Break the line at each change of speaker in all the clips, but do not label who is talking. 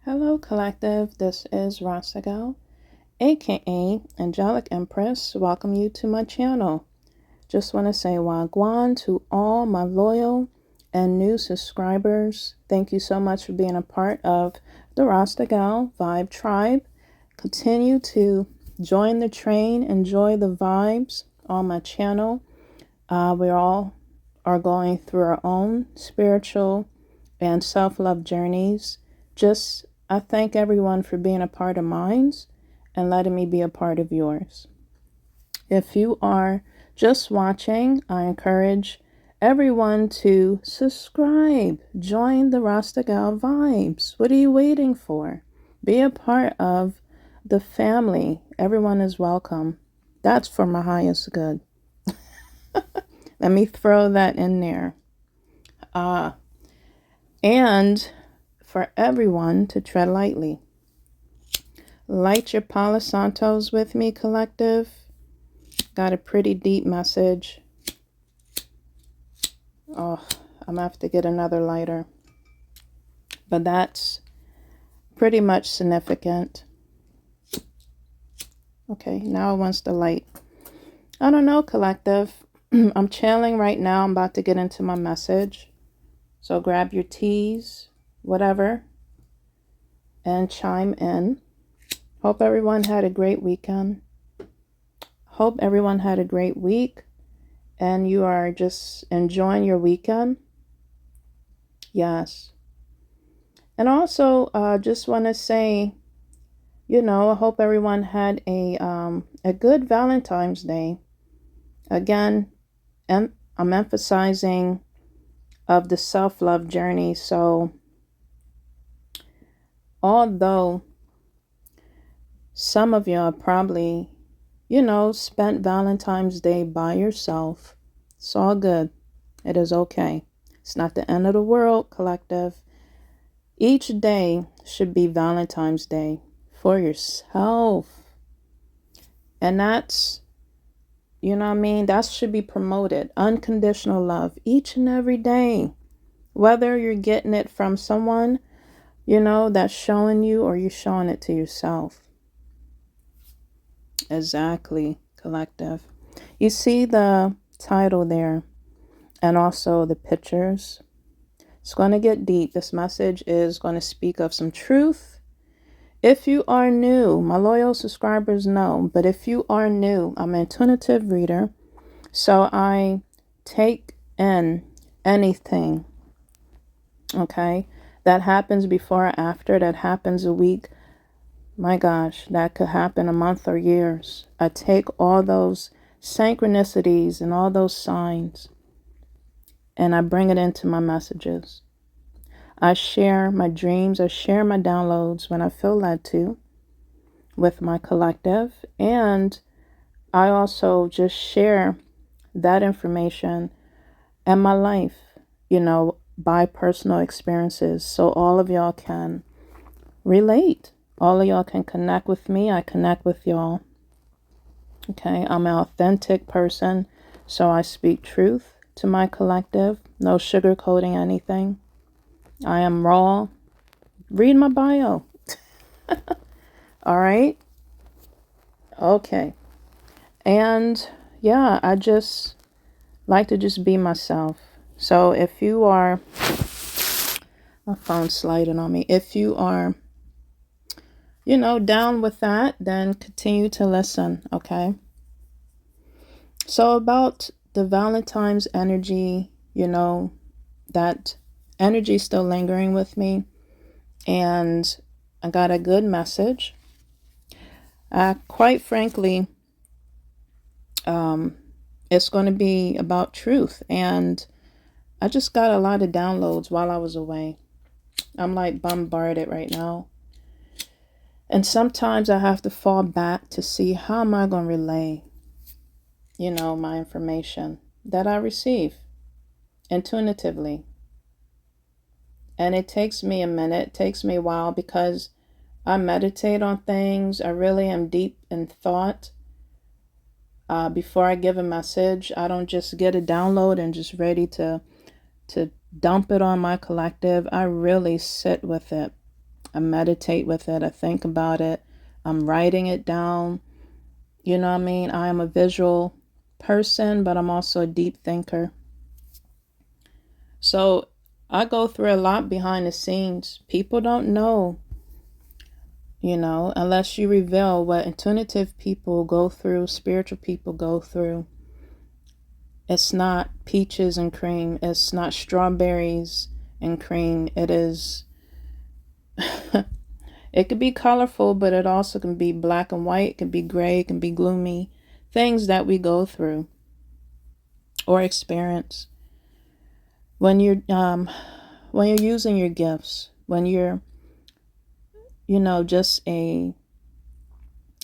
Hello, collective. This is Rasta Gal, aka Angelic Empress. Welcome you to my channel. Just want to say Wagwan to all my loyal and new subscribers. Thank you so much for being a part of the Rasta Gal Vibe Tribe. Continue to join the train, enjoy the vibes on my channel. We all are going through our own spiritual and self-love journeys. I thank everyone for being a part of mine and letting me be a part of yours. If you are just watching, I encourage everyone to subscribe. Join the Rasta Gal vibes. What are you waiting for? Be a part of the family. Everyone is welcome. That's for my highest good. Let me throw that in there. And for everyone to tread lightly. Light your Palo Santos with me, collective. Got a pretty deep message. Oh, I'm gonna have to get another lighter. But that's pretty much significant. Okay, now it wants to light. I don't know, collective. I'm channeling right now. I'm about to get into my message. So grab your teas, whatever, and chime in. Hope everyone had a great weekend. Hope everyone had a great week and you are just enjoying your weekend. Yes. And also, just want to say, I hope everyone had a good Valentine's Day. Again, I'm emphasizing of the self-love journey. So, although some of y'all probably, spent Valentine's Day by yourself, it's all good. It is okay. It's not the end of the world, collective. Each day should be Valentine's Day for yourself. And that's, that should be promoted. Unconditional love each and every day. Whether you're getting it from someone, that's showing you or you're showing it to yourself. Exactly, collective. You see the title there and also the pictures. It's going to get deep. This message is going to speak of some truth. If you are new, my loyal subscribers know, but if you are new, I'm an intuitive reader. So I take in anything, okay, that happens before or after, that happens a week. My gosh, that could happen a month or years. I take all those synchronicities and all those signs and I bring it into my messages. I share my dreams, I share my downloads when I feel led to with my collective. And I also just share that information and my life, by personal experiences. So all of y'all can relate. All of y'all can connect with me. I connect with y'all. Okay, I'm an authentic person, so I speak truth to my collective. No sugarcoating anything. I am raw. Read my bio. All right? Okay. And yeah, I just like to just be myself. So if you are, my phone's sliding on me. If you are, down with that, then continue to listen, okay? So about the Valentine's energy, that energy still lingering with me. And I got a good message. Quite frankly, it's going to be about truth. And I just got a lot of downloads while I was away. I'm like bombarded right now. And sometimes I have to fall back to see how am I going to relay, my information that I receive intuitively. And it takes me a minute, it takes me a while because I meditate on things. I really am deep in thought. Before I give a message, I don't just get a download and just ready to dump it on my collective. I really sit with it. I meditate with it. I think about it. I'm writing it down. You know what I mean? I am a visual person, but I'm also a deep thinker. So I go through a lot behind the scenes. People don't know, unless you reveal what intuitive people go through, spiritual people go through. It's not peaches and cream. It's not strawberries and cream. It is, it could be colorful, but it also can be black and white. It can be gray. It can be gloomy. Things that we go through or experience. When you're using your gifts, when you're, just a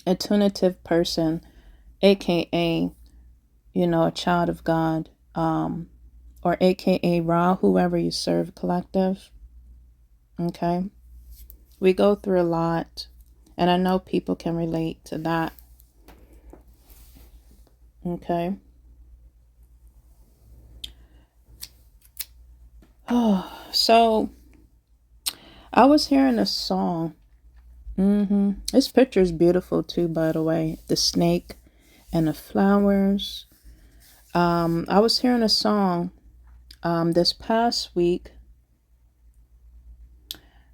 intuitive person, aka, a child of God, or aka Ra, whoever you serve, collective. Okay. We go through a lot, and I know people can relate to that. Okay. Oh, so I was hearing a song. This picture is beautiful too, by the way. The snake and the flowers. I was hearing a song this past week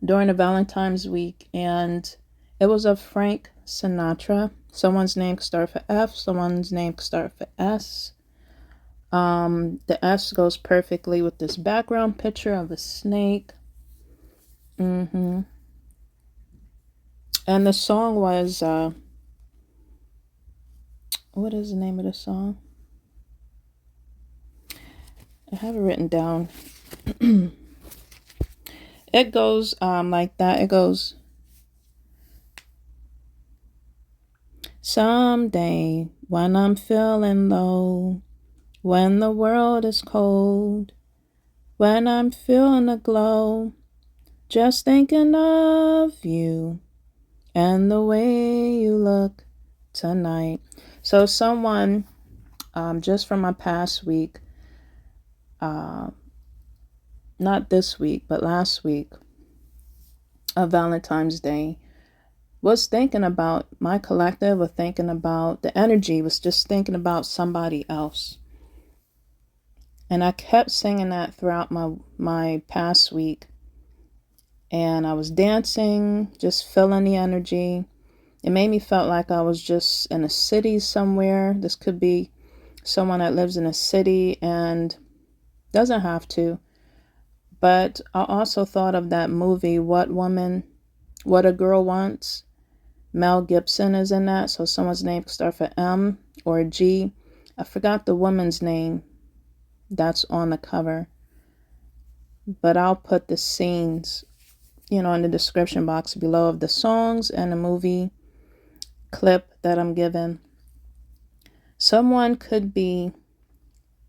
during the Valentine's week, and it was of Frank Sinatra. Someone's name could start for F, someone's name could start for S. The S goes perfectly with this background picture of a snake. And the song was, what is the name of the song? I have it written down. It goes like that. It goes, someday when I'm feeling low, when the world is cold, when I'm feeling a glow, just thinking of you and the way you look tonight. So someone, just from my past week, not this week, but last week of Valentine's Day, was thinking about my collective, or thinking about the energy, was just thinking about somebody else. And I kept singing that throughout my past week. And I was dancing, just feeling the energy. It made me feel like I was just in a city somewhere. This could be someone that lives in a city and doesn't have to. But I also thought of that movie, What a Girl Wants. Mel Gibson is in that. So someone's name could start for M or G. I forgot the woman's name that's on the cover. But I'll put the scenes, in the description box below of the songs and the movie clip that I'm given. Someone could be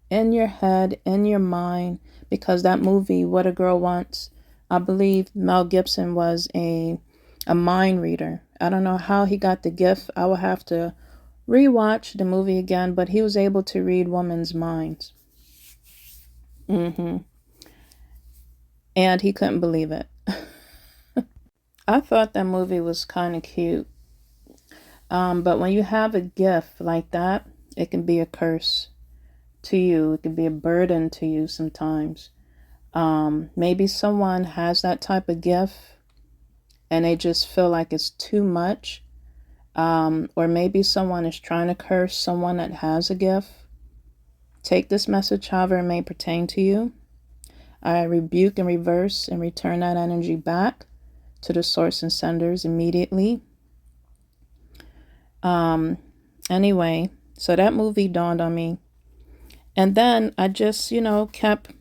in your head, in your mind, because that movie, What a Girl Wants, I believe Mel Gibson was a mind reader. I don't know how he got the gift. I will have to rewatch the movie again, but he was able to read women's minds. And he couldn't believe it. I thought that movie was kind of cute. But when you have a gift like that, it can be a curse to you. It can be a burden to you sometimes. Maybe someone has that type of gift and they just feel like it's too much. Or maybe someone is trying to curse someone that has a gift. Take this message however it may pertain to you. I rebuke and reverse and return that energy back to the source and senders immediately. Anyway, so that movie dawned on me. And then I just, kept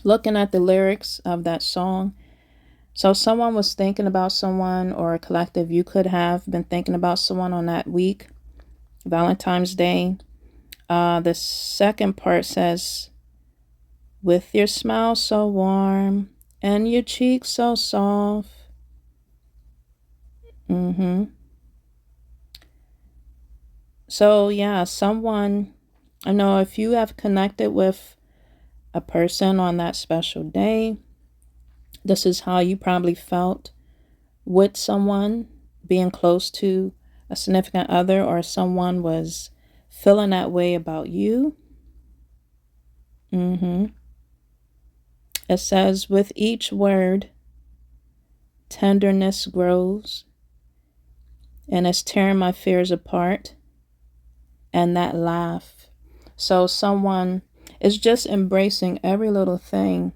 looking at the lyrics of that song. So someone was thinking about someone, or a collective, you could have been thinking about someone on that week, Valentine's Day. The second part says, with your smile so warm and your cheeks so soft. So yeah, someone, I know if you have connected with a person on that special day, this is how you probably felt. with someone, being close to a significant other, or someone was feeling that way about you. It says, with each word, tenderness grows, and it's tearing my fears apart. And that laugh. So someone is just embracing every little thing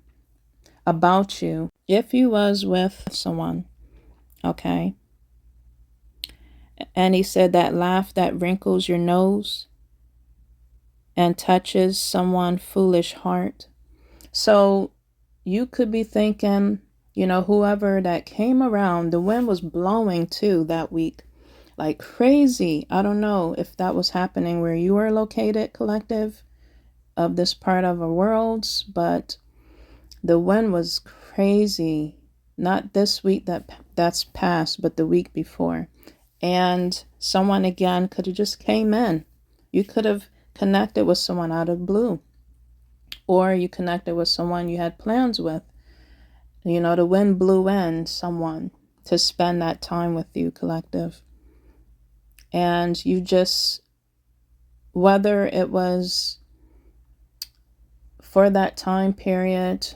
about you. If you was with someone, okay? And he said that laugh that wrinkles your nose and touches someone foolish heart. So you could be thinking, you know, whoever that came around, the wind was blowing too that week like crazy. I don't know if that was happening where you are located, collective, of this part of our worlds, but the wind was crazy. Not this week that's passed, but the week before. And someone again could have just came in. You could have connected with someone out of blue, or you connected with someone you had plans with. You know, the wind blew in someone to spend that time with you, collective. And you just, whether it was for that time period,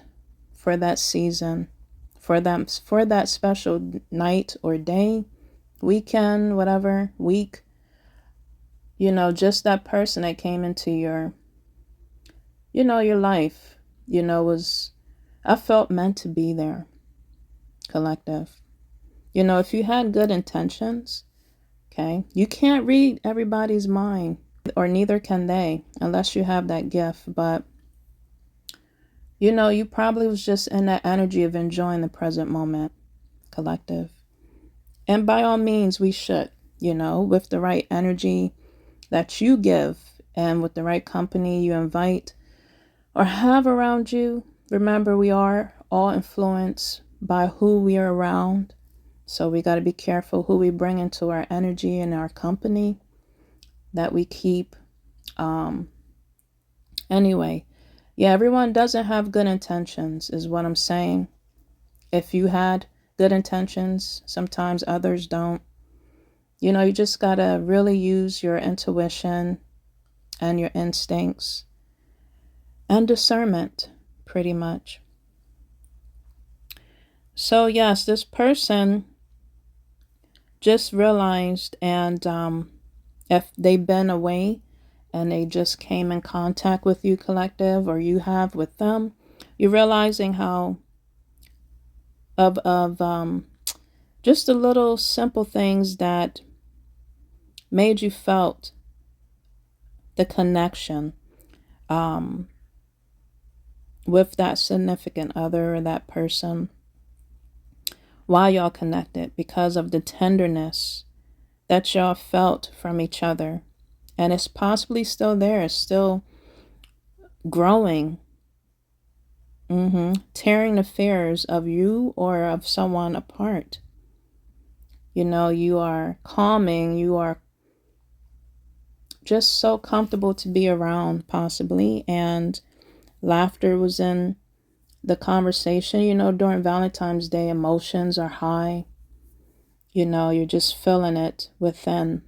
for that season, for that special night or day, weekend, whatever, week, you know, just that person that came into your, you know, your life, you know, was, I felt meant to be there, collective. You know, if you had good intentions, okay, you can't read everybody's mind, or neither can they, unless you have that gift. But you know, you probably was just in that energy of enjoying the present moment, collective. And by all means, we should, you know, with the right energy that you give and with the right company you invite or have around you. Remember, we are all influenced by who we are around. So we got to be careful who we bring into our energy and our company that we keep. Anyway, yeah, everyone doesn't have good intentions is what I'm saying. If you had good intentions, sometimes others don't. You know, you just got to really use your intuition and your instincts and discernment, pretty much. So yes, this person just realized, and if they've been away and they just came in contact with you, collective, or you have with them, you're realizing how of just the little simple things that made you felt the connection with that significant other or that person while y'all connected, because of the tenderness that y'all felt from each other. And it's possibly still there, it's still growing, tearing the fears of you or of someone apart. You know, you are calming, you are just so comfortable to be around, possibly, and laughter was in the conversation. You know, during Valentine's Day, emotions are high. You know, you're just feeling it within.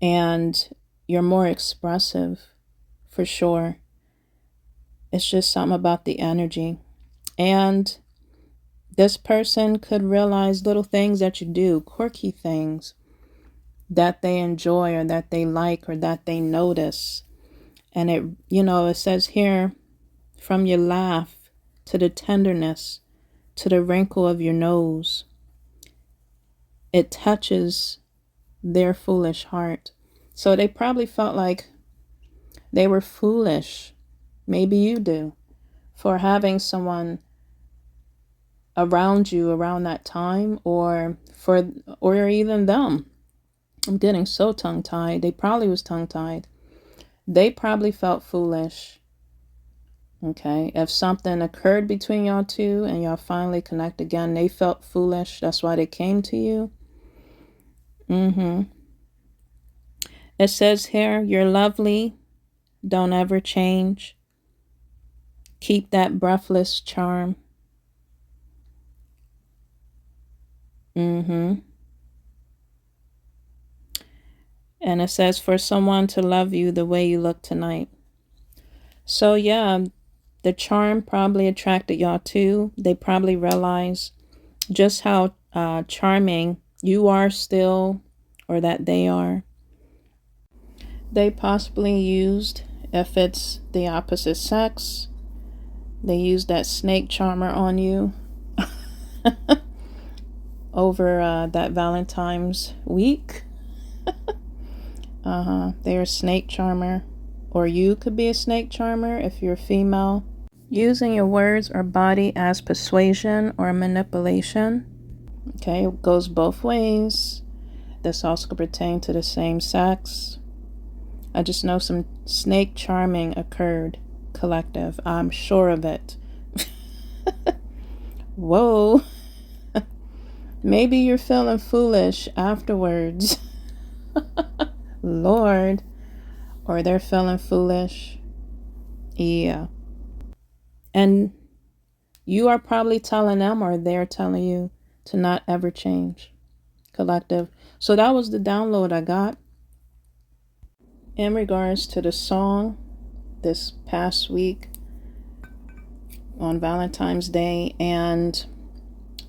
And you're more expressive, for sure. It's just something about the energy. And this person could realize little things that you do, quirky things that they enjoy or that they like or that they notice. And it, you know, it says here, from your laugh to the tenderness to the wrinkle of your nose, it touches their foolish heart. So they probably felt like they were foolish. Maybe you do, for having someone around you around that time, or even them. I'm getting so tongue-tied. They probably was tongue-tied. They probably felt foolish. Okay, if something occurred between y'all two and y'all finally connect again, they felt foolish. That's why they came to you. It says here, you're lovely. Don't ever change. Keep that breathless charm. Mm-hmm. And it says for someone to love you the way you look tonight. So yeah, the charm probably attracted y'all too. They probably realize just how charming you are still, or that they are. They possibly used, if it's the opposite sex, they used that snake charmer on you over that Valentine's week. They're a snake charmer. Or you could be a snake charmer if you're female. Using your words or body as persuasion or manipulation. Okay, it goes both ways. This also could pertain to the same sex. I just know some snake charming occurred, collective. I'm sure of it. Whoa. Maybe you're feeling foolish afterwards. Lord. Or they're feeling foolish. Yeah. And you are probably telling them, or they're telling you, to not ever change, collective. So that was the download I got in regards to the song this past week on Valentine's Day. And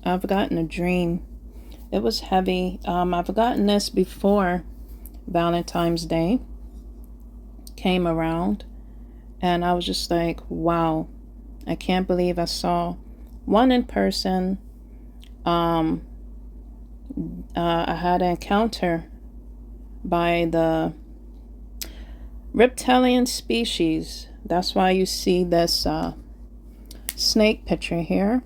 I've gotten a dream. It was heavy. I've gotten this before Valentine's Day came around, and I was just like, wow, I can't believe I saw one in person. I had an encounter by the reptilian species. That's why you see this snake picture here.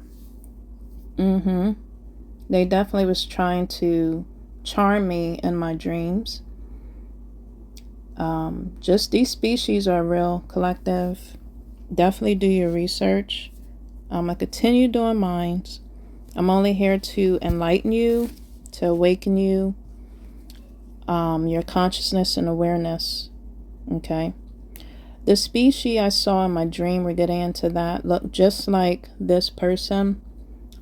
They definitely was trying to charm me in my dreams. Just these species are real, collective. Definitely do your research. I continue doing mine. I'm only here to enlighten you, to awaken you, your consciousness and awareness. Okay. The species I saw in my dream, we're getting into that, looked just like this person,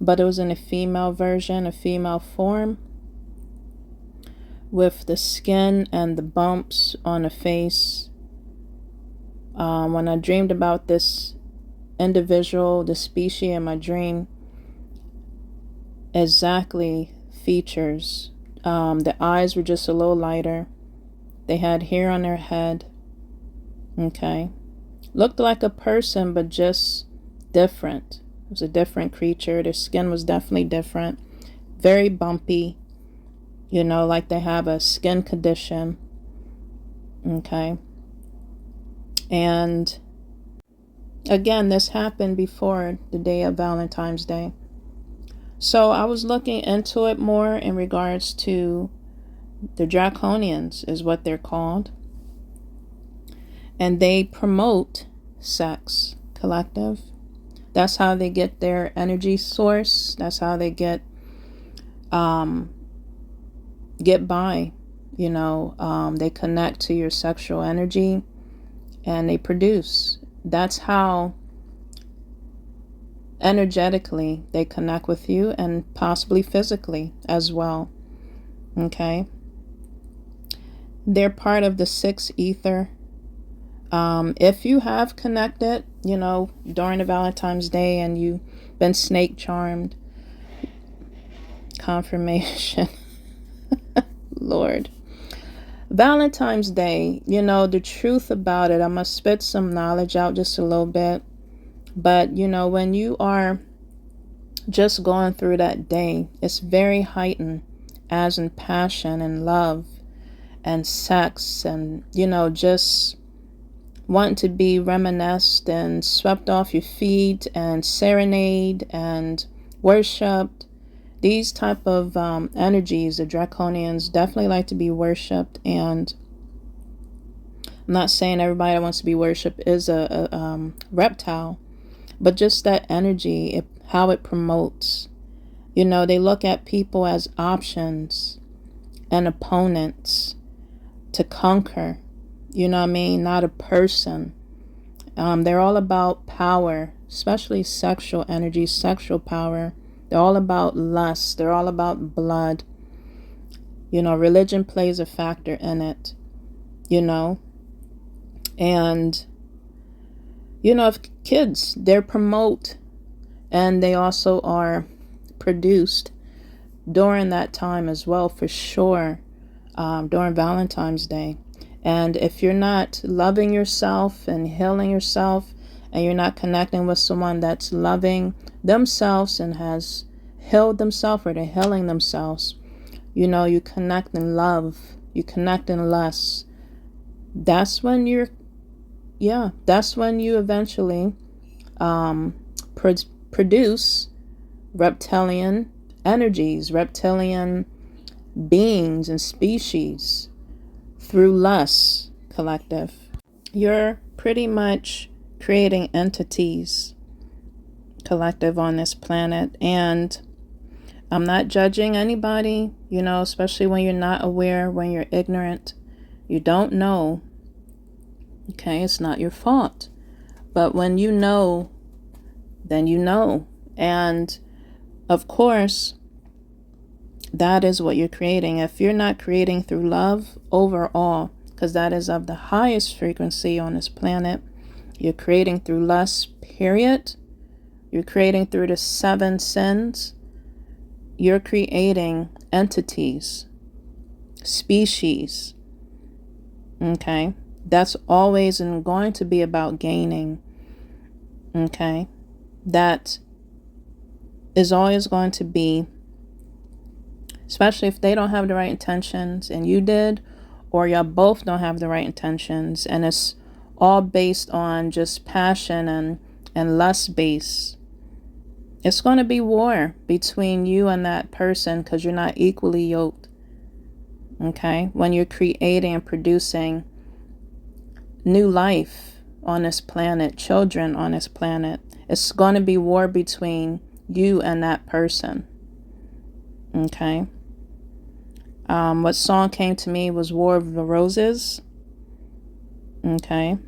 but it was in a female version, a female form, with the skin and the bumps on the face. When I dreamed about this individual, the species in my dream, exactly features. The eyes were just a little lighter. They had hair on their head. Okay. Looked like a person, but just different. It was a different creature. Their skin was definitely different. Very bumpy. You know, like they have a skin condition. Okay. And again, this happened before the day of Valentine's Day. So I was looking into it more in regards to the draconians, is what they're called. And they promote sex, collective. That's how they get their energy source. That's how they get by. You know, they connect to your sexual energy and they produce. That's how energetically they connect with you, and possibly physically as well. Okay. They're part of the sixth ether. If you have connected, you know, during the Valentine's Day and you've been snake charmed, confirmation. Lord. Valentine's Day, you know, the truth about it, I must spit some knowledge out just a little bit. But, you know, when you are just going through that day, it's very heightened, as in passion and love and sex and, you know, just wanting to be reminisced and swept off your feet and serenade and worshipped. These type of energies, the draconians, definitely like to be worshipped. And I'm not saying everybody that wants to be worshipped is a reptile, but just that energy, how it promotes. You know, they look at people as options and opponents to conquer. You know what I mean? Not a person. They're all about power, especially sexual energy, sexual power. They're all about lust. They're all about blood. You know, religion plays a factor in it, you know. And, you know, if kids, they're promote and they also are produced during that time as well, for sure, during Valentine's Day. And if you're not loving yourself and healing yourself, and you're not connecting with someone that's loving themselves and has healed themselves, or they're healing themselves, you know, you connect in love, you connect in lust, that's when you're, yeah, that's when you eventually produce reptilian energies, reptilian beings and species through lust, collective. You're pretty much creating entities, collective, on this planet. And I'm not judging anybody, you know, especially when you're not aware, when you're ignorant, you don't know. Okay, it's not your fault. But when you know, then you know. And of course, that is what you're creating. If you're not creating through love overall, because that is of the highest frequency on this planet, you're creating through lust, period. You're creating through the 7 sins. You're creating entities, species. Okay? That's always and going to be about gaining. Okay? That is always going to be, especially if they don't have the right intentions and you did, or y'all both don't have the right intentions, and it's all based on just passion and lust base. It's going to be war between you and that person because you're not equally yoked. Okay? When you're creating and producing new life on this planet, children on this planet, it's going to be war between you and that person. Okay? What song came to me was War of the Roses. Okay?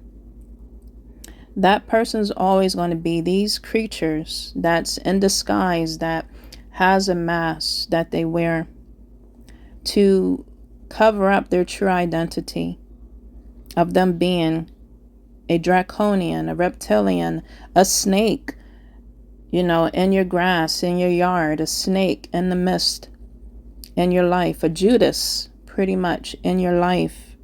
That person's always going to be these creatures that's in disguise, that has a mask that they wear to cover up their true identity of them being a draconian, a reptilian, a snake, you know, in your grass, in your yard, a snake in the mist in your life, a Judas pretty much in your life.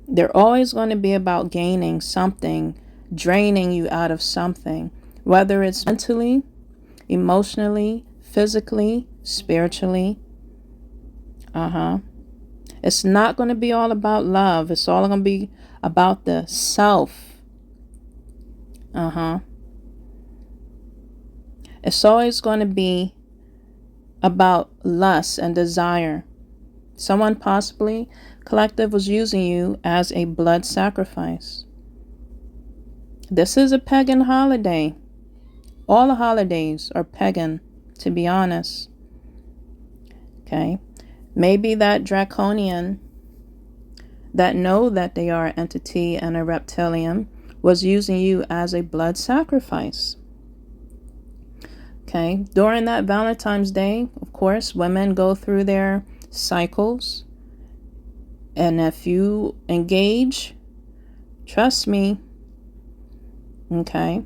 They're always going to be about gaining something, draining you out of something, whether it's mentally, emotionally, physically, spiritually. It's not going to be all about love. It's all going to be about the self. It's always going to be about lust and desire. Someone possibly, collective, was using you as a blood sacrifice. This is a pagan holiday. All the holidays are pagan, to be honest. Okay? Maybe that draconian that know that they are an entity and a reptilian was using you as a blood sacrifice. Okay? During that Valentine's Day, of course, women go through their cycles. And if you engage, trust me, okay,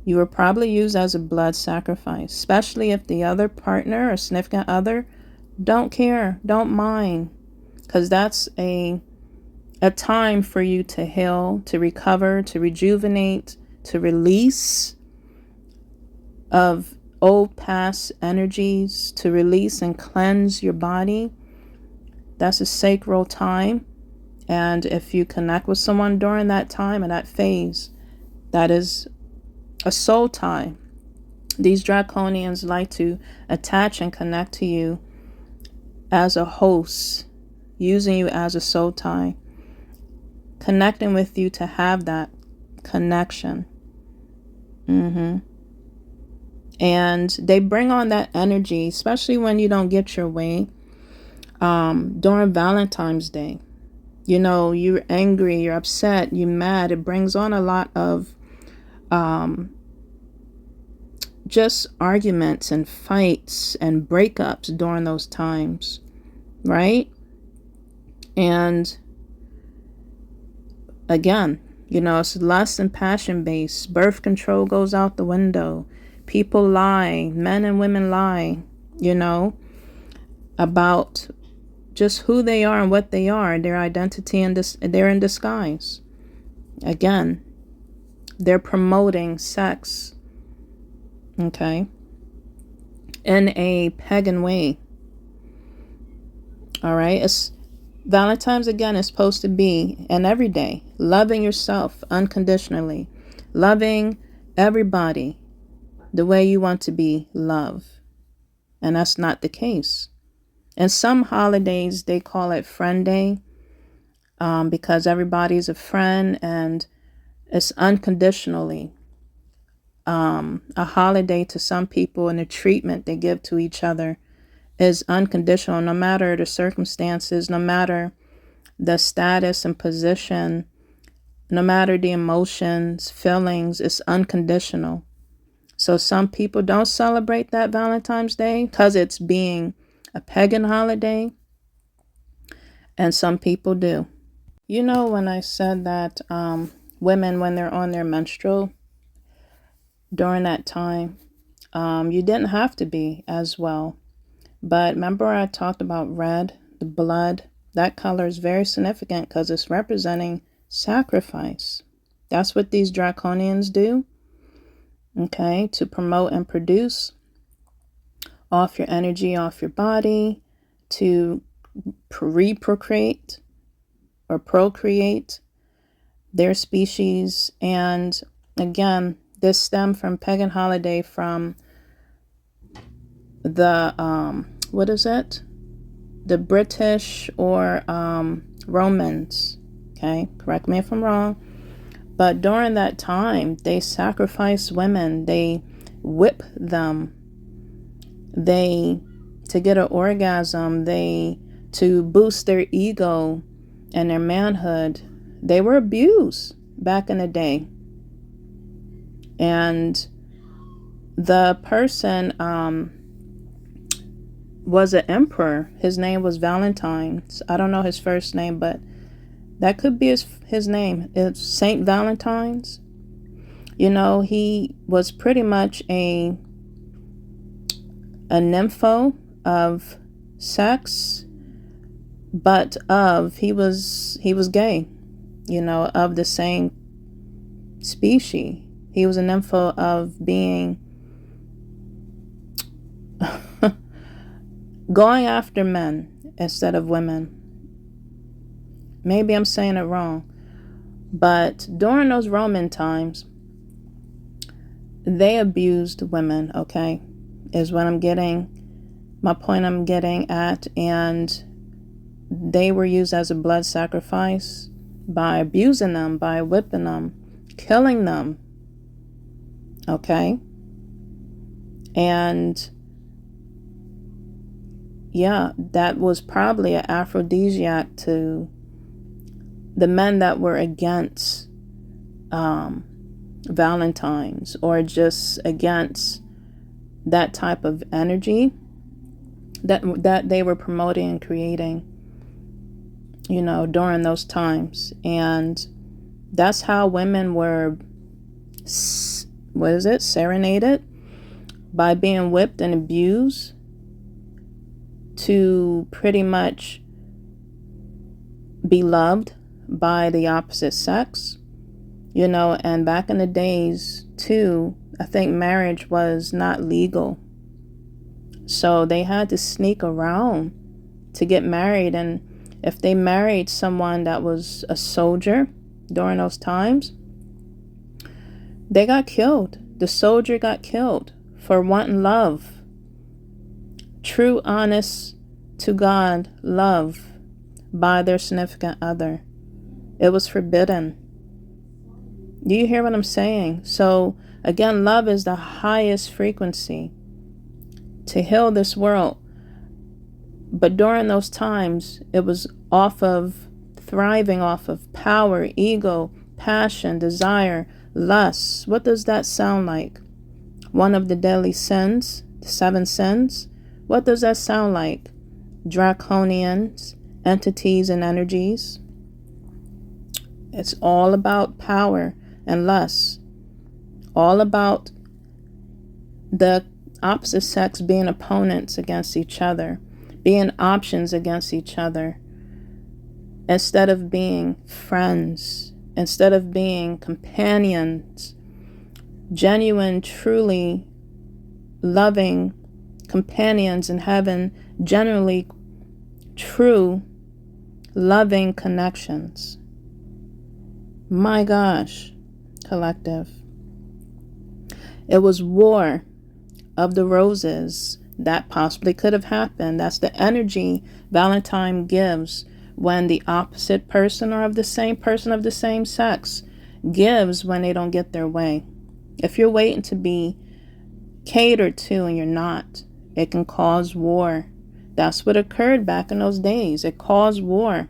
you were probably used as a blood sacrifice, especially if the other partner or significant other don't care, don't mind, because that's a time for you to heal, to recover, to rejuvenate, to release of old past energies, to release and cleanse your body. That's a sacred time. And if you connect with someone during that time and that phase, that is a soul tie. These draconians like to attach and connect to you as a host, using you as a soul tie, connecting with you to have that connection. And they bring on that energy, especially when you don't get your way during Valentine's Day. You know, you're angry, you're upset, you're mad. It brings on a lot of just arguments and fights and breakups during those times, right? And again, it's lust and passion based. Birth control goes out the window. People lie, men and women lie, about just who they are and what they are, their identity, and they're in disguise. Again, they're promoting sex, okay, in a pagan way. All right, Valentine's, again, is supposed to be an everyday, loving yourself unconditionally, loving everybody the way you want to be loved. And that's not the case. And some holidays, they call it Friend Day, because everybody's a friend, and it's unconditionally a holiday to some people, and the treatment they give to each other is unconditional, no matter the circumstances, no matter the status and position, no matter the emotions, feelings, it's unconditional. So some people don't celebrate that Valentine's Day because it's being a pagan holiday, and some people do. When I said that women, when they're on their menstrual during that time, you didn't have to be as well. But remember I talked about red, the blood. That color is very significant because it's representing sacrifice. That's what these draconians do, okay, to promote and produce off your energy, off your body, to reprocreate or procreate their species. And again, this stemmed from pagan holiday, from the what is it, the British or Romans, okay, correct me if I'm wrong, but during that time they sacrificed women, they whip them, they, to get an orgasm, they, to boost their ego and their manhood, they were abused back in the day. And the person was an emperor. His name was Valentine. I don't know his first name, but that could be his name. It's Saint Valentine's. He was pretty much a nympho of sex, but he was gay, of the same species. He was a nympho of being going after men instead of women. Maybe I'm saying it wrong, but during those Roman times, they abused women, okay, is what I'm getting, my point I'm getting at. And they were used as a blood sacrifice by abusing them, by whipping them, killing them, okay. And yeah, that was probably an aphrodisiac to the men that were against Valentine's, or just against that type of energy that they were promoting and creating, during those times. And that's how women were, serenaded, by being whipped and abused, to pretty much be loved by the opposite sex, and back in the days too, I think marriage was not legal. So they had to sneak around to get married. And if they married someone that was a soldier during those times, they got killed. The soldier got killed for wanting love. True, honest to God love by their significant other. It was forbidden. Do you hear what I'm saying? So again, love is the highest frequency to heal this world. But during those times, it was thriving off of power, ego, passion, desire, lust. What does that sound like? one of the deadly sins, the 7 sins. What does that sound like? Draconians, entities and energies. It's all about power and lust. All about the opposite sex being opponents against each other, being options against each other, instead of being friends, instead of being companions, genuine, truly loving companions in heaven, generally true, loving connections. My gosh, collective. It was war of the roses that possibly could have happened. That's the energy Valentine gives when the opposite person or of the same person of the same sex gives when they don't get their way. If you're waiting to be catered to and you're not, it can cause war. That's what occurred back in those days. It caused war.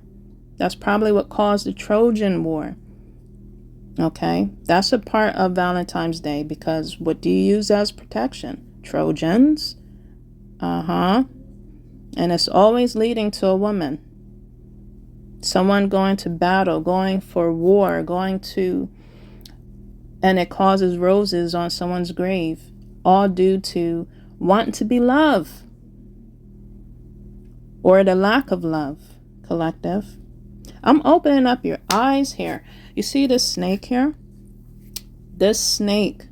That's probably what caused the Trojan War. Okay, that's a part of Valentine's Day, because what do you use as protection? Trojans. And it's always leading to a woman. Someone going to battle, going for war, and it causes roses on someone's grave, all due to wanting to be loved or the lack of love, collective. I'm opening up your eyes here. You see this snake here? This snake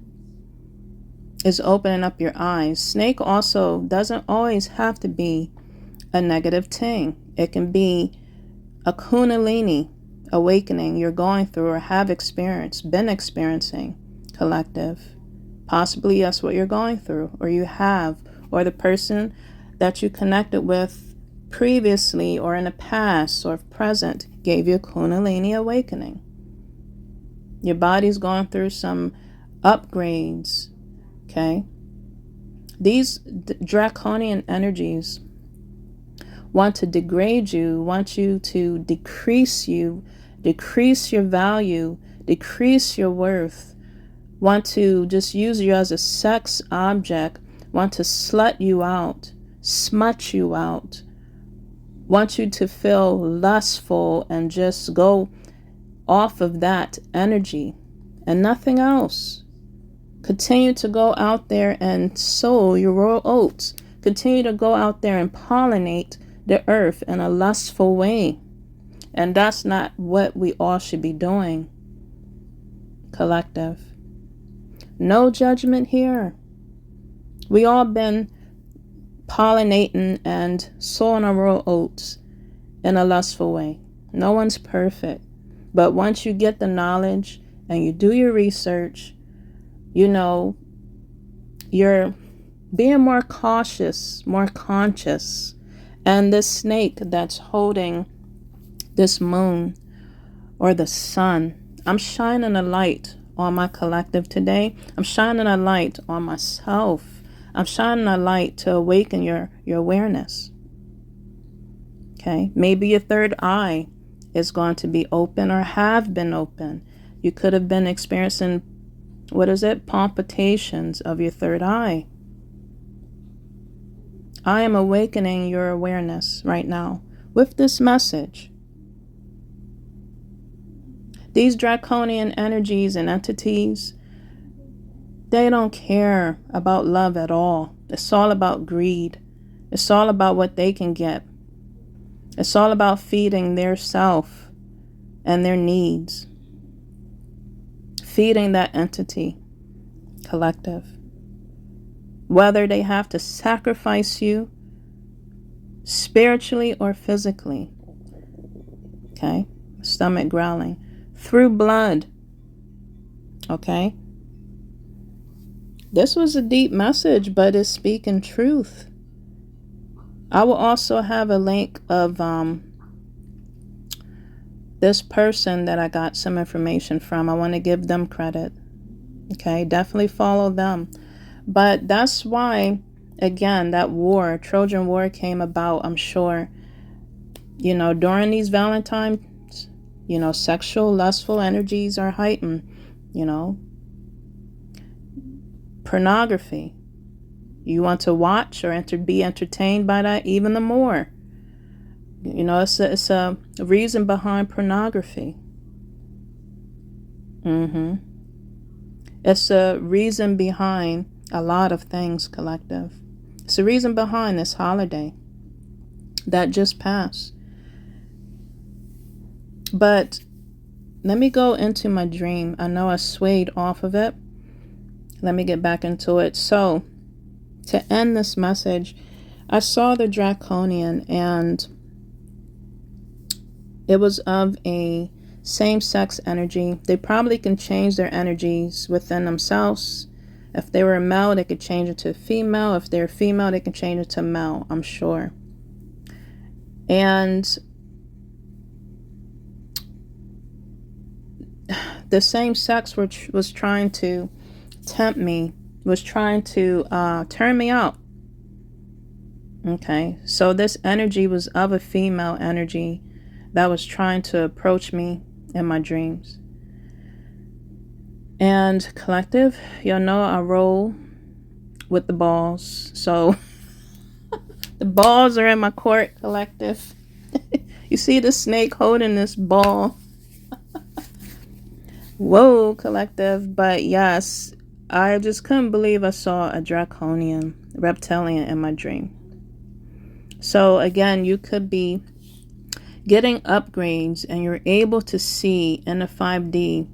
is opening up your eyes. Snake also doesn't always have to be a negative thing. It can be a kundalini awakening you're going through or have experienced, been experiencing, collective. Possibly that's what you're going through, or you have, or the person that you connected with previously or in the past or present gave you a kundalini awakening. Your body's going through some upgrades, okay? These draconian energies want to degrade you, want you to decrease your value, decrease your worth, want to just use you as a sex object, want to slut you out, smut you out, want you to feel lustful and just go off of that energy and nothing else. Continue to go out there and sow your royal oats. Continue to go out there and pollinate the earth in a lustful way. And that's not what we all should be doing, collective. No judgment here. We all been pollinating and sowing our royal oats in a lustful way. No one's perfect. But once you get the knowledge and you do your research, you know, you're being more cautious, more conscious. And this snake that's holding this moon or the sun, I'm shining a light on my collective today. I'm shining a light on myself. I'm shining a light to awaken your awareness. Okay, maybe your third eye is going to be open or have been open. You could have been experiencing, palpitations of your third eye. I am awakening your awareness right now with this message. These draconian energies and entities, they don't care about love at all. It's all about greed. It's all about what they can get. It's all about feeding their self and their needs. Feeding that entity, collective. Whether they have to sacrifice you spiritually or physically. Okay? Stomach growling. Through blood. Okay? This was a deep message, but it's speaking truth. I will also have a link of this person that I got some information from. I want to give them credit. Okay, definitely follow them. But that's why, again, that war, Trojan War came about, I'm sure, during these Valentine's, sexual, lustful energies are heightened, pornography. You want to watch or be entertained by that even the more. You know, it's a reason behind pornography. It's a reason behind a lot of things, collective. It's a reason behind this holiday that just passed. But let me go into my dream. I know I swayed off of it. Let me get back into it. So, to end this message, I saw the draconian, and it was of a same-sex energy. They probably can change their energies within themselves. If they were a male, they could change it to a female. If they're female, they can change it to male, I'm sure. And the same sex was trying to tempt me, was trying to turn me out. Okay, so this energy was of a female energy that was trying to approach me in my dreams. And collective, y'all know I roll with the balls. So the balls are in my court, collective. You see the snake holding this ball. Whoa, collective. But yes, I just couldn't believe I saw a draconian, reptilian in my dream. So again, you could be getting upgrades and you're able to see in the 5D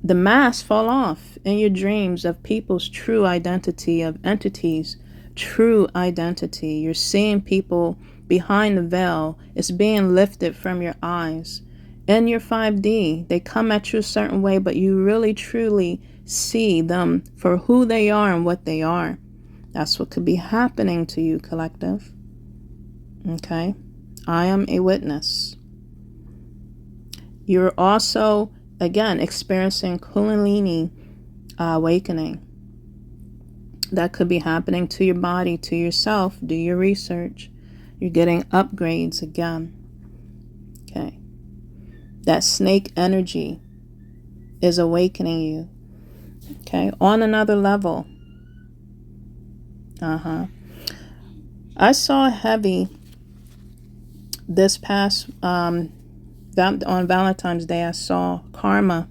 the mask fall off in your dreams of people's true identity, of entities' true identity. You're seeing people behind the veil. It's being lifted from your eyes. In your 5D, they come at you a certain way, but you really truly see them for who they are and what they are. That's what could be happening to you, collective. Okay? I am a witness. You're also, again, experiencing Kundalini awakening. That could be happening to your body, to yourself. Do your research. You're getting upgrades again. Okay. That snake energy is awakening you. Okay. On another level. I saw heavy this past on Valentine's Day. I saw karma.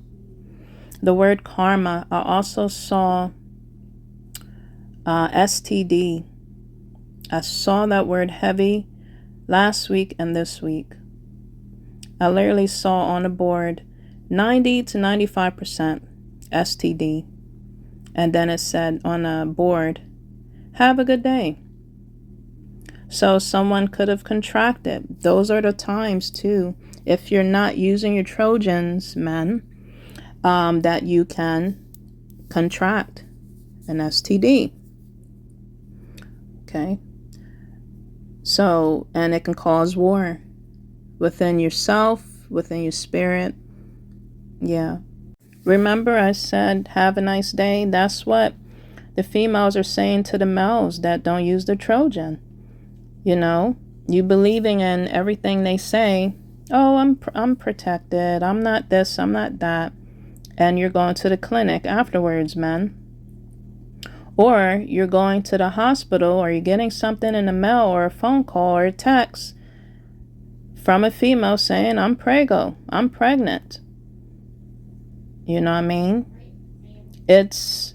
The word karma. I also saw STD. I saw that word heavy last week and this week. I literally saw on the board 90 to 95% STD. And then it said on a board, have a good day. So someone could have contracted. Those are the times too, if you're not using your Trojans, men, that you can contract an STD. Okay. So, and it can cause war within yourself, within your spirit. Yeah. Remember I said, have a nice day. That's what the females are saying to the males that don't use the Trojan. You know, you believing in everything they say. Oh, I'm protected. I'm not this, I'm not that. And you're going to the clinic afterwards, man. Or you're going to the hospital, or you're getting something in the mail or a phone call or a text from a female saying, I'm prego, I'm pregnant. You know what I mean? It's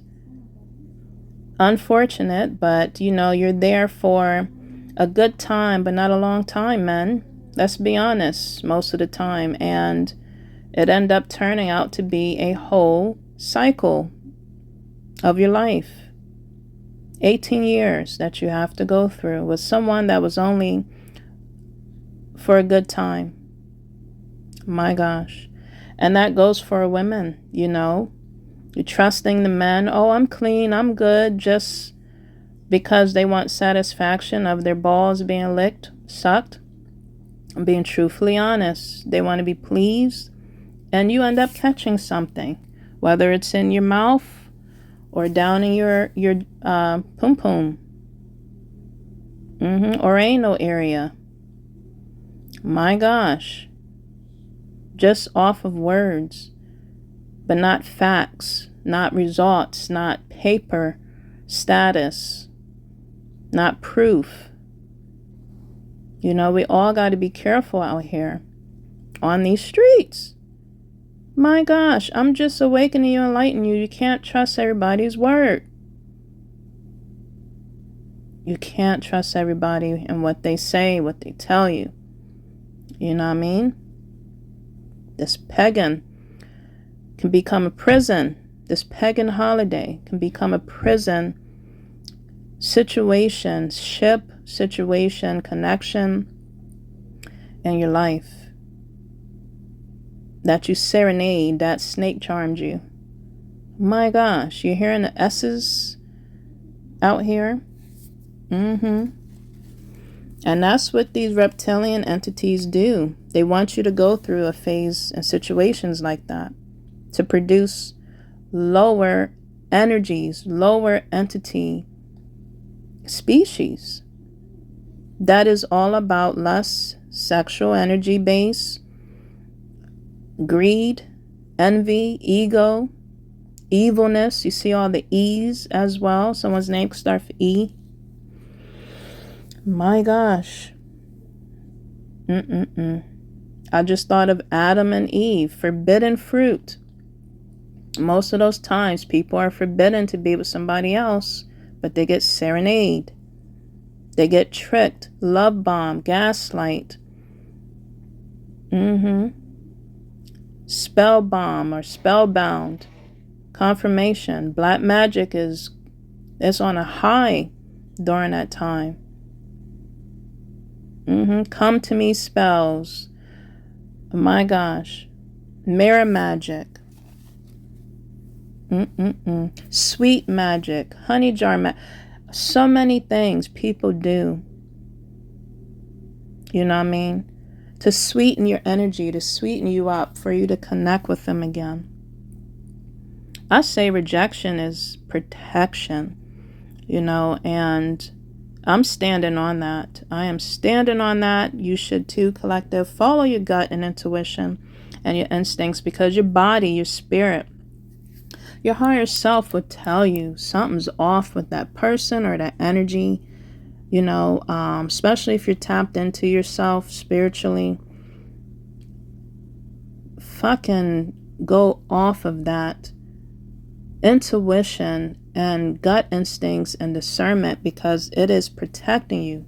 unfortunate, but you know, you're there for a good time, but not a long time, man. Let's be honest, most of the time. And it ended up turning out to be a whole cycle of your life. 18 years that you have to go through with someone that was only for a good time. My gosh. And that goes for women, you know. You're trusting the men. Oh, I'm clean, I'm good, just because they want satisfaction of their balls being licked, sucked. I'm being truthfully honest. They want to be pleased. And you end up catching something, whether it's in your mouth or down in your pum pum, or anal area. My gosh, just off of words, but not facts. not results, not paper status, not proof. You know, we all got to be careful out here on these streets. My gosh, I'm just awakening you, enlightening you. You can't trust everybody's word. You can't trust everybody and what they say, what they tell you. You know what I mean? This pagan can become a prison. This pagan holiday can become a prison situation, ship situation, connection in your life. That you serenade, that snake charmed you. My gosh, you're hearing the S's out here? And that's what these reptilian entities do. They want you to go through a phase and situations like that to produce lower energies, lower entity species. That is all about lust, sexual energy base, greed, envy, ego, evilness. You see all the E's as well. Someone's name could start for E. My gosh. I just thought of Adam and Eve, forbidden fruit. Most of those times people are forbidden to be with somebody else, but they get serenade. They get tricked, love bomb, gaslight. Spell bomb or spellbound. Confirmation. Black magic is on a high during that time. Come to me spells. My gosh. Mirror magic. Sweet magic. Honey jar magic. So many things people do. You know what I mean? To sweeten your energy, to sweeten you up, for you to connect with them again. I say rejection is protection, you know, and I'm standing on that. I am standing on that. You should too, collective. Follow your gut and intuition and your instincts, because your body, your spirit, your higher self would tell you something's off with that person or that energy, you know, especially if you're tapped into yourself spiritually. Fucking go off of that intuition and gut instincts and discernment, because it is protecting you.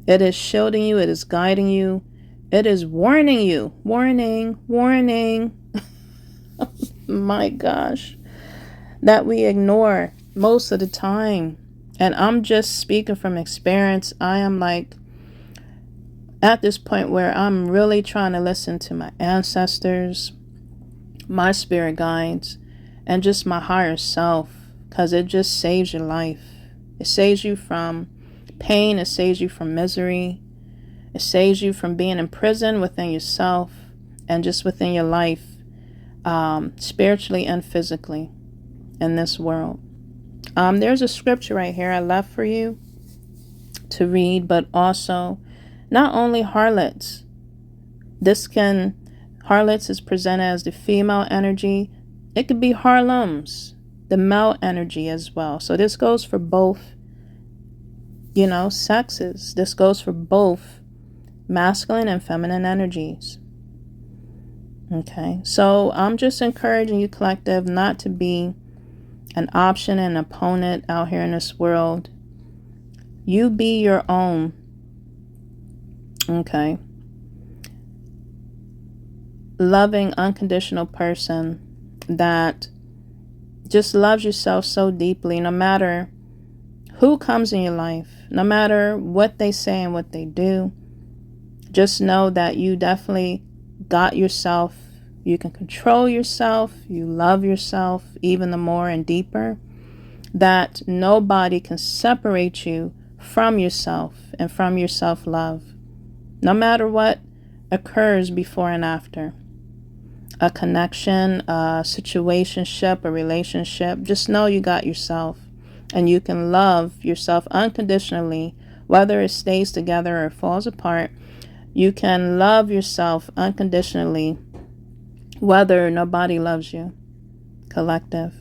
It is shielding you. It is guiding you. It is warning you. Warning, warning. My gosh. That we ignore most of the time. And I'm just speaking from experience. I am like at this point where I'm really trying to listen to my ancestors, my spirit guides, and just my higher self, because it just saves your life. It saves you from pain. It saves you from misery. It saves you from being in prison within yourself and just within your life, spiritually and physically in this world. There's a scripture right here I left for you to read, but also not only harlots. Harlots is presented as the female energy. It could be Harlems, the male energy as well. So this goes for both, you know, sexes. This goes for both masculine and feminine energies. Okay, so I'm just encouraging you, collective, not to be an option and opponent out here in this world. You be your own. Okay. Loving, unconditional person that just loves yourself so deeply, no matter who comes in your life, no matter what they say and what they do. Just know that you definitely got yourself. You can control yourself. You love yourself even the more and deeper. That nobody can separate you from yourself and from your self-love, no matter what occurs before and after. A connection, a situationship, a relationship. Just know you got yourself, and you can love yourself unconditionally, whether it stays together or falls apart. You can love yourself unconditionally, whether nobody loves you. collective.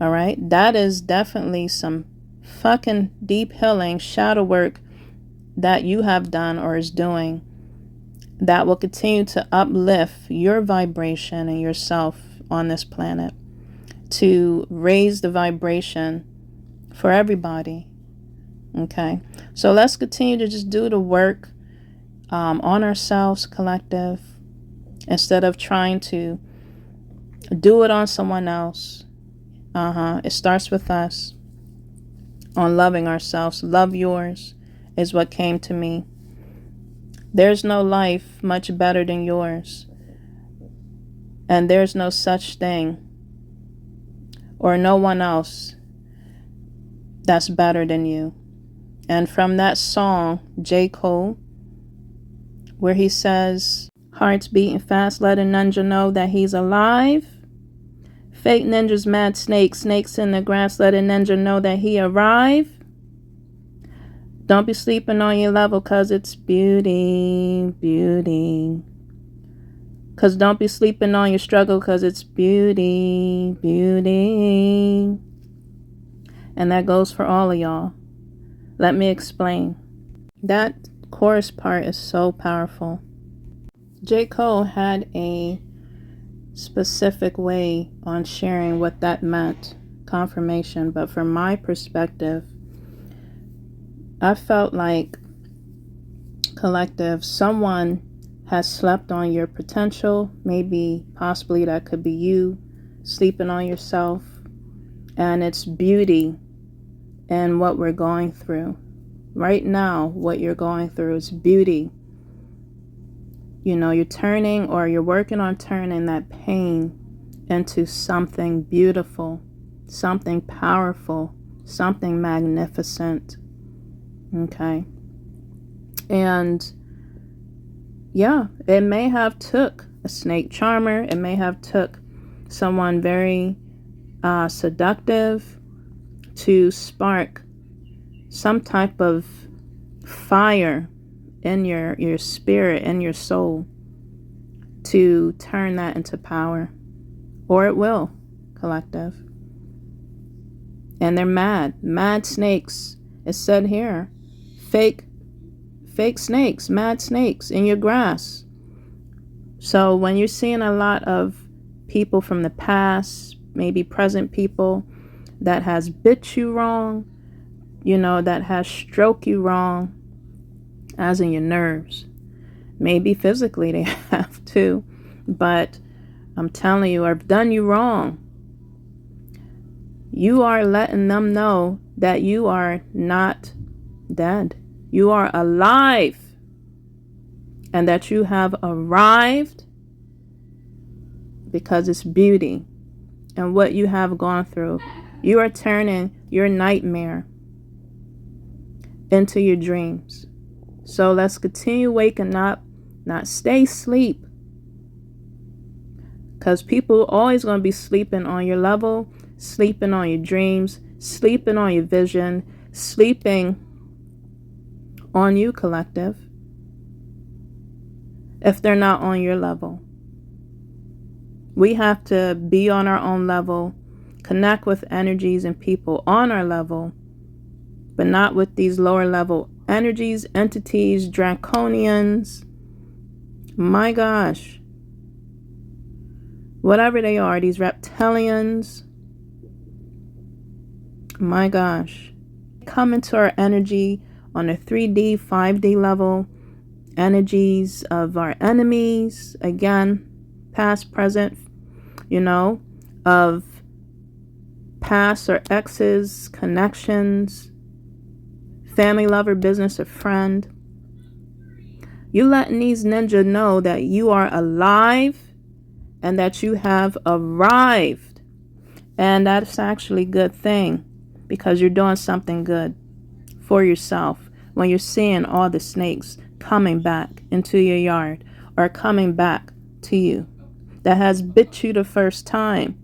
All right, that is definitely some fucking deep healing shadow work that you have done or is doing that will continue to uplift your vibration and yourself on this planet, to raise the vibration for everybody. Okay, so let's continue to just do the work on ourselves, collective, instead of trying to do it on someone else. It starts with us, on loving ourselves. Love yours is what came to me. There's no life much better than yours, and there's no such thing or no one else that's better than you. And from that song, J. Cole, where he says, hearts beating fast, let a ninja know that he's alive. Fake ninjas, mad snakes, snakes in the grass, let a ninja know that he arrived. Don't be sleeping on your level, cause it's beauty, beauty. Cause don't be sleeping on your struggle, cause it's beauty, beauty. And that goes for all of y'all. Let me explain. That chorus part is so powerful. J. Cole had a specific way on sharing what that meant, confirmation, but from my perspective, I felt like, collective, someone has slept on your potential. Maybe, possibly that could be you sleeping on yourself, and it's beauty in what we're going through. Right now, what you're going through is beauty. You know, you're turning, or you're working on turning that pain into something beautiful, something powerful, something magnificent. Okay. And yeah, it may have took a snake charmer. It may have took someone very seductive to spark some type of fire in your spirit, in your soul, to turn that into power. Or it will, collective. And they're mad snakes. It's said here, fake snakes, mad snakes in your grass. So when you're seeing a lot of people from the past, maybe present people, that has bit you wrong, you know, that has stroked you wrong, as in your nerves. Maybe physically they have too, but I'm telling you, I've done you wrong. You are letting them know that you are not dead. You are alive, and that you have arrived, because it's beauty and what you have gone through. You are turning your nightmare into your dreams. So let's continue waking up, not stay asleep. Because people always going to be sleeping on your level, sleeping on your dreams, sleeping on your vision, sleeping on you, collective, if they're not on your level. We have to be on our own level, connect with energies and people on our level, but not with these lower level energies, entities, draconians. My gosh. Whatever they are, these reptilians. My gosh. Come into our energy on a 3D, 5D level. Energies of our enemies. Again, past, present, you know, of past or exes, connections, family, lover, business, or friend. You letting these ninjas know that you are alive and that you have arrived. And that's actually a good thing, because you're doing something good for yourself when you're seeing all the snakes coming back into your yard, or coming back to you, that has bit you the first time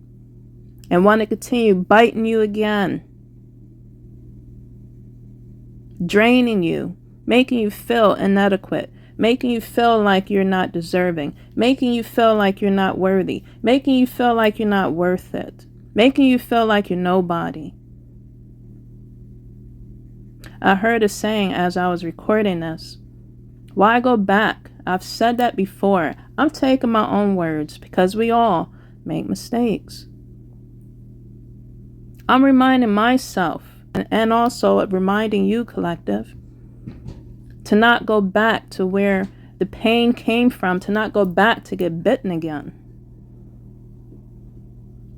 and want to continue biting you again, draining you, making you feel inadequate, making you feel like you're not deserving, making you feel like you're not worthy, making you feel like you're not worth it, making you feel like you're nobody. I heard a saying as I was recording this. Why go back? I've said that before. I'm taking my own words because we all make mistakes. I'm reminding myself and also reminding you, collective, to not go back to where the pain came from, to not go back to get bitten again.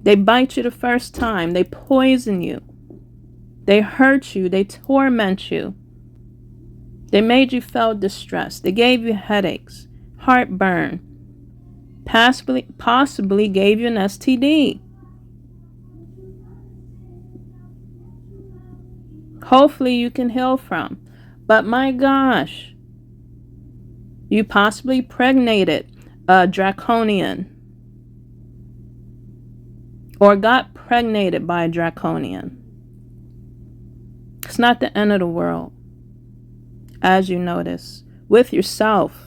They bite you the first time. They poison you. They hurt you. They torment you. They made you feel distressed. They gave you headaches, heartburn, possibly gave you an STD. Hopefully you can heal from. But my gosh, you possibly impregnated a draconian or got pregnated by a draconian. It's not the end of the world, as you notice, with yourself.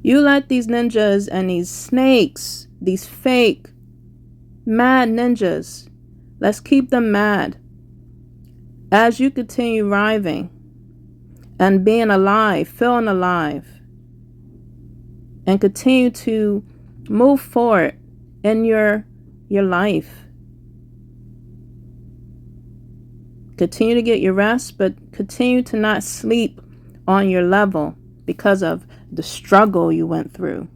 You let these ninjas and these snakes, these fake, mad ninjas, let's keep them mad. As you continue arriving and being alive, feeling alive, and continue to move forward in your life. Continue to get your rest, but continue to not sleep on your level because of the struggle you went through.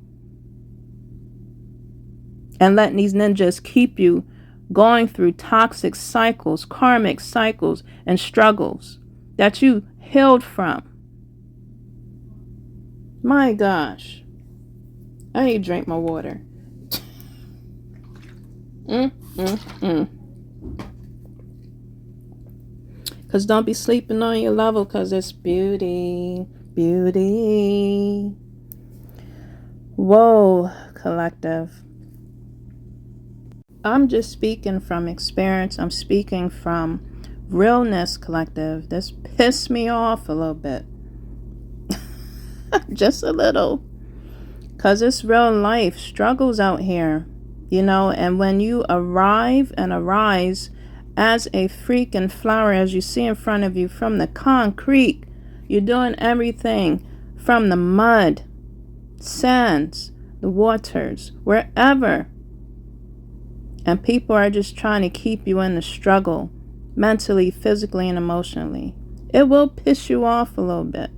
And letting these ninjas keep you going through toxic cycles, karmic cycles, and struggles that you healed from. My gosh. I need to drink my water. Because don't be sleeping on your level, because it's beauty. Beauty. Whoa, collective. I'm just speaking from experience. I'm speaking from realness, collective. This pissed me off a little bit. Just a little. Because it's real life struggles out here, you know. And when you arrive and arise as a freaking flower, as you see in front of you from the concrete, you're doing everything from the mud, sands, the waters, wherever. And people are just trying to keep you in the struggle, mentally, physically, and emotionally. It will piss you off a little bit.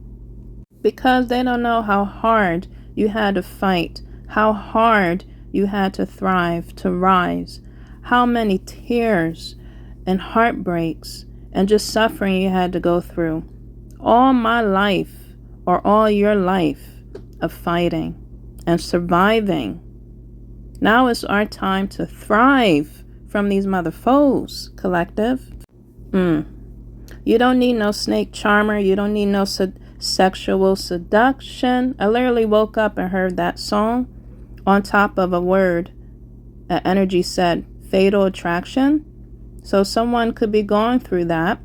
Because they don't know how hard you had to fight, how hard you had to thrive, to rise, how many tears and heartbreaks and just suffering you had to go through. All my life, or all your life of fighting and surviving. Now it's our time to thrive from these mother foes, collective. You don't need no snake charmer. You don't need no sexual seduction. I literally woke up and heard that song on top of a word. Energy said fatal attraction. So someone could be going through that,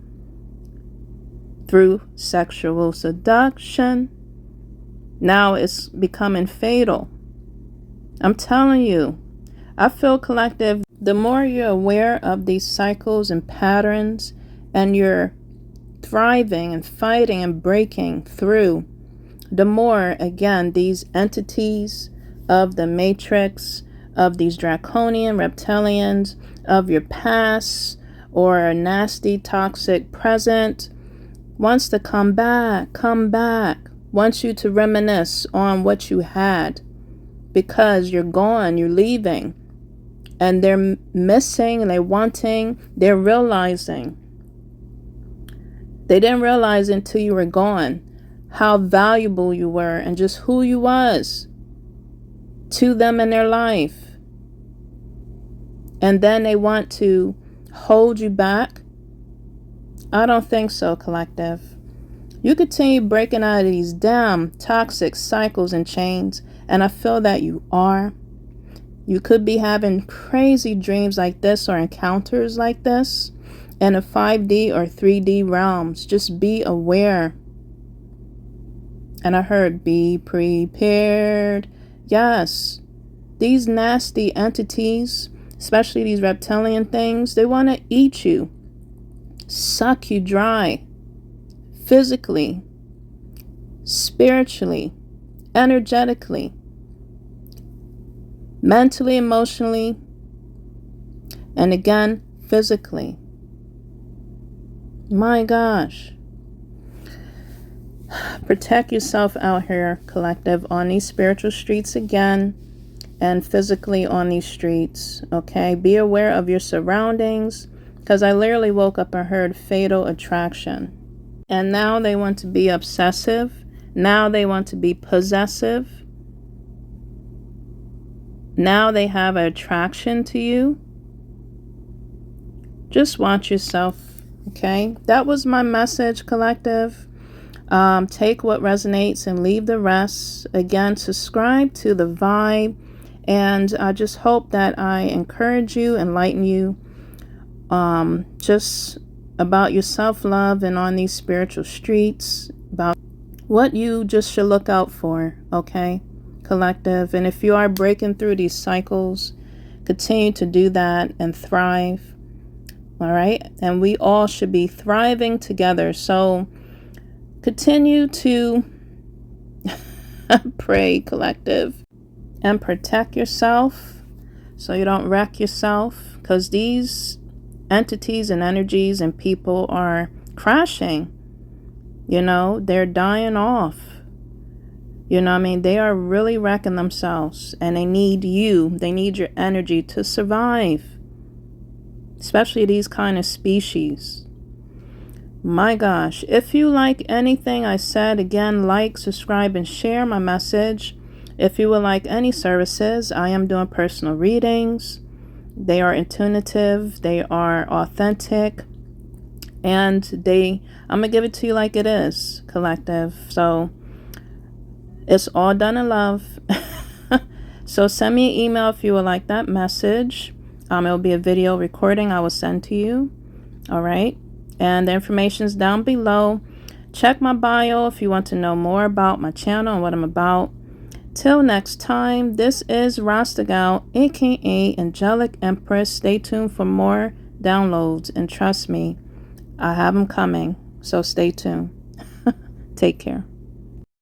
through sexual seduction. Now it's becoming fatal. I'm telling you, I feel, collective, the more you're aware of these cycles and patterns, and you're thriving and fighting and breaking through, the more, again, these entities of the matrix, of these draconian reptilians, of your past or a nasty toxic present, wants to come back, wants you to reminisce on what you had, because you're gone, you're leaving, and they're missing, and they're wanting, they're realizing. They didn't realize until you were gone how valuable you were and just who you was to them in their life. And then they want to hold you back. I don't think so, collective. You continue breaking out of these damn toxic cycles and chains, and I feel that you are. You could be having crazy dreams like this or encounters like this in a 5D or 3D realms. Just be aware. And I heard, be prepared. Yes, these nasty entities, especially these reptilian things, they want to eat you, suck you dry, physically, spiritually, energetically, mentally, emotionally, and again, physically. My gosh. Protect yourself out here, collective, on these spiritual streets again, and physically on these streets, okay? Be aware of your surroundings, because I literally woke up and heard fatal attraction. And now they want to be obsessive. Now they want to be possessive. Now they have an attraction to you. Just watch yourself, okay? That was my message, collective. Take what resonates and leave the rest. Again, subscribe to the vibe. And I just hope that I encourage you, enlighten you, just about your self-love and on these spiritual streets, about what you just should look out for, okay, collective? And if you are breaking through these cycles, continue to do that and thrive, all right? And we all should be thriving together. So continue to pray, collective, and protect yourself so you don't wreck yourself, because these entities and energies and people are crashing. You know, they're dying off. You know what I mean? They are really wrecking themselves, and they need you. They need your energy to survive, especially these kind of species. My gosh, if you like anything I said, again, like, subscribe, and share my message. If you would like any services, I am doing personal readings. They are intuitive, they are authentic, and I'm gonna give it to you like it is, collective. So it's all done in love. So send me an email if you would like that message. It will be a video recording I will send to you. All right. And the information is down below. Check my bio if you want to know more about my channel and what I'm about. Till next time, this is Rasta Gal, aka Angelic Empress. Stay tuned for more downloads, and trust me, I have them coming. So stay tuned. Take care.